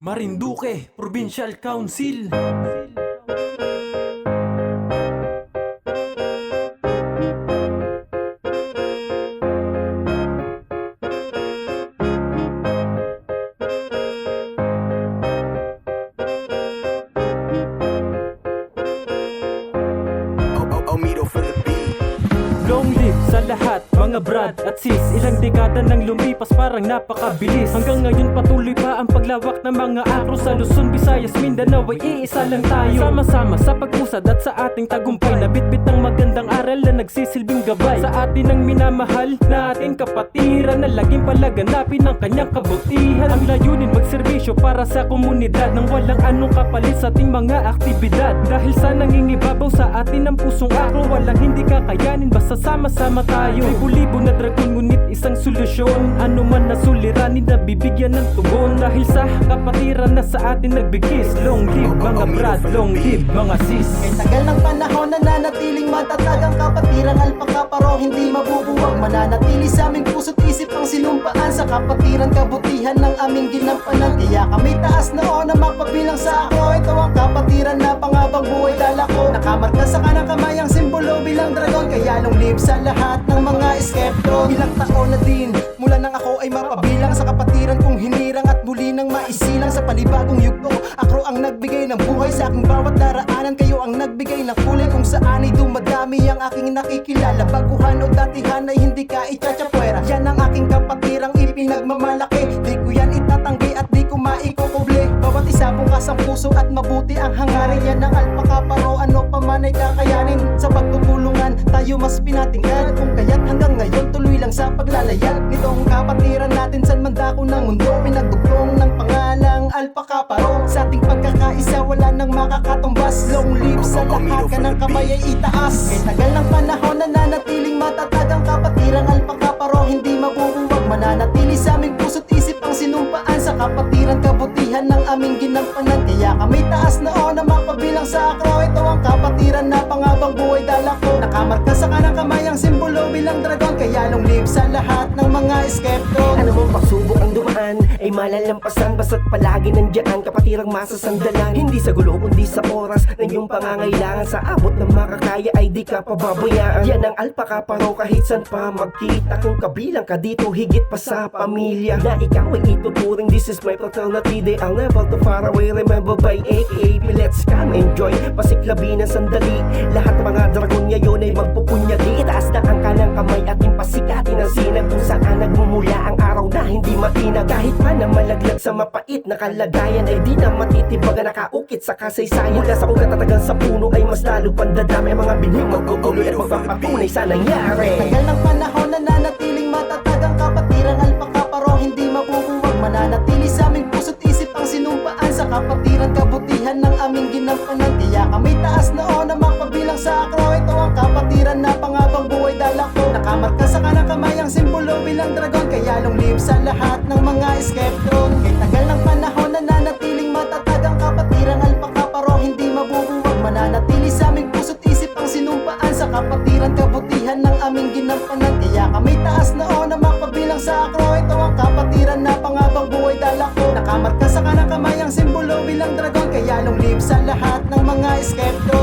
Marinduque Provincial Council. Long live sa lahat, mga brad at sis. Ilang dekada nang lumipas, parang napakabilis. Hanggang ngayon patuloy pa ang paglawak ng mga akro. Sa Luzon, Visayas, Mindanao ay iisa lang tayo. Sama-sama sa pag-usad at sa ating tagumpay. Nabitbit ng magandang aral na nagsisilbing gabay sa atin ang minamahal natin kapatiran, na laging palaganapin ang kanyang kabutihan. Ang layunin magserbisyo para sa komunidad, nang walang anong kapalit sa ating mga aktibidad. Dahil sa nangingibabaw sa atin ang pusong akro, walang hindi kakayanin basta sama-sama tayo. Libo-libo na dragon ngunit isang solusyon. Ano man na suliranin na bibigyan ng tugon. Dahil sa kapatiran na sa atin nagbigis. Long live mga brad, long live mga sis. Kay tagal ng panahon nananatiling matatag ang kapatirang alpakaparo, hindi mabubuwag. Mananatili sa aming puso't isip ang sinumpaan sa kapatiran, kabutihan ng aming ginampanan. Kaya kami taas na o na mapabilang sa ako. Ito ang kapatiran na pangabang buhay dala ko. Nakamarka sa kanang kamay ang simbolo bilang dragon. Kaya long live sa lahat ng mga skeptron. Ilang taon na din mula nang ako ay mapabilang sa kapatiran kong hinirang at muli nang maisilang sa panibagong yugto. Akro ang nagbigay ng buhay sa aking bawat daraanan. Kayo ang nagbigay ng kulay kung saan ay dumadami ang aking nakikilala. Baguhan o datihan ay hindi ka itsatsapwera. Yan ang aking kapatirang ipinagmamalaki. Di ko yan itatanggi at di ko maikukuble. Bawat isa bukas ang puso at mabuti ang hangarin. Yan ang alpakaparo, ano pa man ay kakayanin. Sa pagtutulungan tayo mas pinatinggan. Kung kaya't hanggang ngayon tuloy lang sa paglalayag nitong kapatiran natin sa mandako ng mundo. Pinagdugtong ng pangalang alpakaparo. Sa ating pagkakaisa wala nang makakatumbas. Long live sa lahat, kanang kamay ay itaas. Kay tagal ng panahon nananatiling matatag ang kapatirang alpakaparo, hindi mabubuwag. Mananatili sa aming puso't isip ang sinumpaan sa kapatiran, kabutihan ng aming ginampanan. Kaya kami taas na o na mapabilang sa akro. Ito ang kapatiran na pangabang buhay dala ko. Nakamarka sa kanang kamay ang simbolo bilang dragon. Kaya long live sa lahat ng mga skeptron. Ano mong pagsubok ang dumaan ay malalampasan, basta't palagi nandiyan kapatirang masasandalan. Hindi sa gulo kundi sa oras ng iyong pangangailangan. Sa abot ng makakaya ay di ka pababayaan. Yan ang alpakaparo kahit saan pa magkita. Kung kabilang ka dito higit pa sa pamilya, na ikaw ay ituturing. This is my fraternity, they are never too far away. Remember by AKAP, let's come enjoy. Pasiklabi ng sandali, lahat ng mga dragon ngayon ay magpupunyagi. Itaas na ang kanang kamay ating pasikatin ang sinag kung saan nagmumula ang araw na hindi matinag. Kahit pa na malaglag sa mapait na kalagayan ay di na matitibaga, nakaukit sa kasaysayan. Mula sa ugat tatagal sa puno ay mas lalo pandadami. Mga binhing magkukuloy at magpapatunay sa nangyari. Tagal ng panahon nananatiling matatag ang kapatirang alpakaparo, hindi mabubuwag. Mananatili sa aming puso't isip ang sinumpaan sa kapatiran, kabutihan ng aming ginampanan. Kaya kami taas na o na mapabilang sa akro. Ito ang kapatiran na pangabang buhay dala ko. Nakamarka sa kanang kamay ang simbolo bilang dragon. Kaya long live sa lahat ng mga skeptron. Kay tagal ng panahon nananatiling matatag ang kapatirang alpakaparo, hindi mabubuwag. Mananatili sa aming puso't isip ang sinumpaan sa kapatiran, kabutihan ng aming ginampanan. Kaya kami taas na o na mapabilang sa akro. Ito ang kapatiran na pangabang buhay dala ko. Nakamarka sa kanang kamay ang simbolo bilang dragon. Kaya long live sa lahat ng mga skeptron.